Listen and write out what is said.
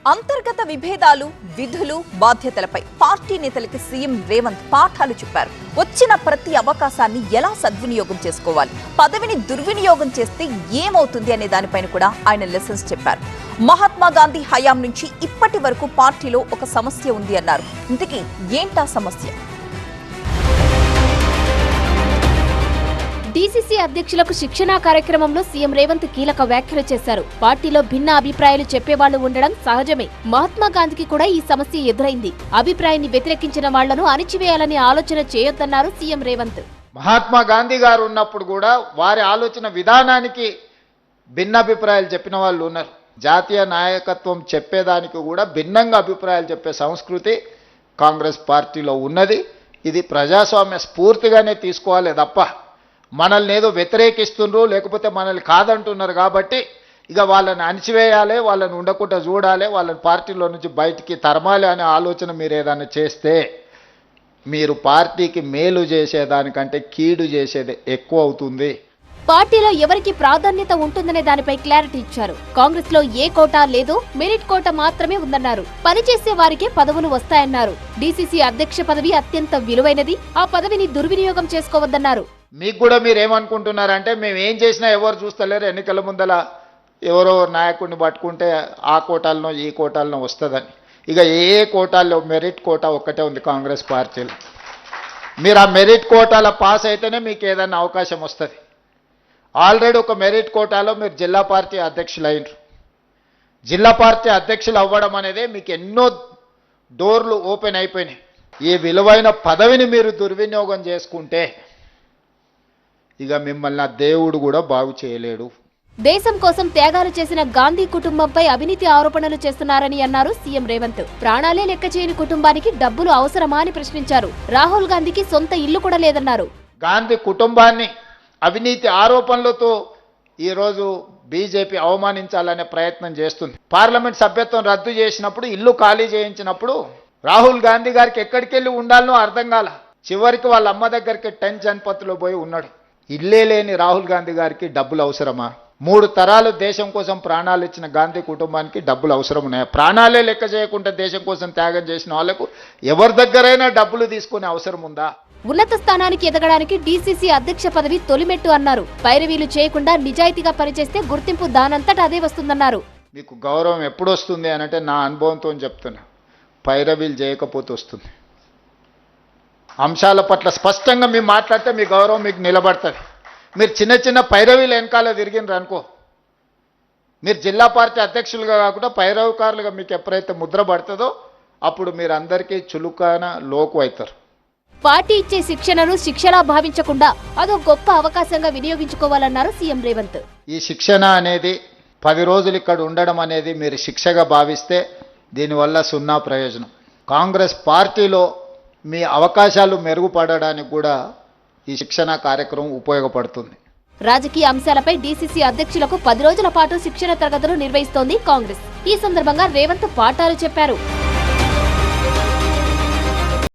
అంతర్గత విభేదాలు, విధులు, బాధ్యతలపై పార్టీ నేతలకి సీఎం రేవంత్ పాఠాలు చెప్పారు. వచ్చిన ప్రతి అవకాశాన్ని ఎలా సద్వినియోగం చేసుకోవాలి, పదవిని దుర్వినియోగం చేస్తే ఏమవుతుంది అనే దానిపైన కూడా ఆయన లెసన్స్ చెప్పారు. మహాత్మా గాంధీ హయాం నుంచి ఇప్పటి వరకు పార్టీలో ఒక సమస్య ఉంది అన్నారు. ఇంతకీ ఏంటా సమస్య? డీసీసీ అధ్యక్షులకు శిక్షణా కార్యక్రమంలో సీఎం రేవంత్ కీలక వ్యాఖ్యలు చేశారు. పార్టీలో భిన్న అభిప్రాయాలు చెప్పేవాళ్లు ఉండడం సహజమే. మహాత్మా గాంధీకి కూడా ఈ సమస్య ఎదురైంది. అభిప్రాయాన్ని వ్యతిరేకించిన వాళ్లను అణిచివేయాలని ఆలోచన చేయొద్దన్నారు సీఎం రేవంత్. మహాత్మా గాంధీ గారు ఉన్నప్పుడు కూడా వారి ఆలోచన విధానానికి భిన్నాభిప్రాయాలు చెప్పిన వాళ్ళు ఉన్నారు. జాతీయ నాయకత్వం చెప్పేదానికి కూడా భిన్నంగా అభిప్రాయాలు చెప్పే సంస్కృతి కాంగ్రెస్ పార్టీలో ఉన్నది. ఇది ప్రజాస్వామ్య స్ఫూర్తిగానే తీసుకోవాలి తప్ప మనల్ని ఏదో వ్యతిరేకిస్తుండ్రు లేకపోతే మనల్ని కాదంటున్నారు కాబట్టి ఇక వాళ్ళని అణిచివేయాలి, వాళ్ళని ఉండకుండా చూడాలి, వాళ్ళని పార్టీలో నుంచి బయటికి తరమాలి అనే ఆలోచన మీరు ఏదైనా చేస్తే మీరు పార్టీకి మేలు చేసేదానికంటే కీడు చేసేది ఎక్కువ అవుతుంది. పార్టీలో ఎవరికి ప్రాధాన్యత ఉంటుందనే దానిపై క్లారిటీ ఇచ్చారు. కాంగ్రెస్ లో ఏ కోటా లేదు, మెరిట్ కోటా మాత్రమే ఉందన్నారు. పనిచేసే వారికే పదవులు వస్తాయన్నారు. డీసీసీ అధ్యక్ష పదవి అత్యంత విలువైనది, ఆ పదవిని దుర్వినియోగం చేసుకోవద్దన్నారు. మీకు కూడా మీరు ఏమనుకుంటున్నారంటే మేము ఏం చేసినా ఎవరు చూస్తలేరు, ఎన్నికల ముందల ఎవరో నాయకుడిని పట్టుకుంటే ఆ కోటాలనో ఈ కోటాలనో వస్తుందని. ఇక ఏ కోటాల్లో మెరిట్ కోటా ఒక్కటే ఉంది కాంగ్రెస్ పార్టీలో. మీరు ఆ మెరిట్ కోటాల పాస్ అయితేనే మీకు ఏదైనా అవకాశం వస్తుంది. ఆల్రెడీ ఒక మెరిట్ కోటాలో మీరు జిల్లా పార్టీ అధ్యక్షులు అయినరు. జిల్లా పార్టీ అధ్యక్షులు అవ్వడం అనేది మీకు ఎన్నో డోర్లు ఓపెన్ అయిపోయినాయి. ఈ విలువైన పదవిని మీరు దుర్వినియోగం చేసుకుంటే ఇక మిమ్మల్ని దేవుడు కూడా బాగు చేయలేడు. దేశం కోసం త్యాగాలు చేసిన గాంధీ కుటుంబంపై అవినీతి ఆరోపణలు చేస్తున్నారని అన్నారు సీఎం రేవంత్. ప్రాణాలే లెక్క చేయని కుటుంబానికి డబ్బులు అవసరమా అని ప్రశ్నించారు. రాహుల్ గాంధీకి సొంత ఇల్లు కూడా లేదన్నారు. గాంధీ కుటుంబాన్ని అవినీతి ఆరోపణలతో ఈరోజు బీజేపీ అవమానించాలనే ప్రయత్నం చేస్తుంది. పార్లమెంట్ సభ్యత్వం రద్దు చేసినప్పుడు, ఇల్లు ఖాళీ చేయించినప్పుడు రాహుల్ గాంధీ గారికి ఎక్కడికి వెళ్ళి ఉండాలనో అర్థం కాల. చివరికి వాళ్ళ అమ్మ దగ్గరికి 10 జన్పత్లో పోయి ఉన్నాడు. ఇల్లే లేని రాహుల్ గాంధీ గారికి డబ్బులు అవసరమా? 3 తరాలు దేశం కోసం ప్రాణాలు ఇచ్చిన గాంధీ కుటుంబానికి డబ్బులు అవసరం ఉన్నాయా? ప్రాణాలే లెక్క చేయకుండా దేశం కోసం త్యాగం చేసిన వాళ్లకు ఎవరి దగ్గరైనా డబ్బులు తీసుకునే అవసరం ఉందా? ఉన్నత స్థానానికి ఎదగడానికి డీసీసీ అధ్యక్ష పదవి తొలిమెట్టు అన్నారు. పైరవీలు చేయకుండా నిజాయితీగా పనిచేస్తే గుర్తింపు దానంతట అదే వస్తుందన్నారు. మీకు గౌరవం ఎప్పుడు వస్తుంది అనంటే నా అనుభవంతో చెప్తున్నా, పైరవీలు చేయకపోతే వస్తుంది. అంశాల పట్ల స్పష్టంగా మీరు మాట్లాడితే మీ గౌరవం మీకు నిలబడుతుంది. మీరు చిన్న చిన్న పైరవీలు వెనకాల తిరిగినారు అనుకో, మీరు జిల్లా పార్టీ అధ్యక్షులుగా కాకుండా పైరవకారులుగా మీకు ఎప్పుడైతే ముద్ర పడుతుందో అప్పుడు మీరు అందరికీ చులుకాన లోకు అవుతారు. పార్టీ ఇచ్చే శిక్షణను శిక్షలా భావించకుండా అదో గొప్ప అవకాశంగా వినియోగించుకోవాలన్నారు సీఎం రేవంత్. ఈ శిక్షణ అనేది 10 రోజులు ఇక్కడ ఉండడం అనేది మీరు శిక్షగా భావిస్తే దీనివల్ల 0 ప్రయోజనం. కాంగ్రెస్ పార్టీలో మీ అవకాశాలు మెరుగుపడడానికి కూడా ఈ శిక్షణ కార్యక్రమం ఉపయోగపడుతుంది. రాజకీయ అంశాలపై డీసీసీ అధ్యక్షులకు 10 రోజుల పాటు శిక్షణ తరగతులు నిర్వహిస్తోంది కాంగ్రెస్. ఈ సందర్భంగా రేవంత్ పాఠాలు చెప్పారు.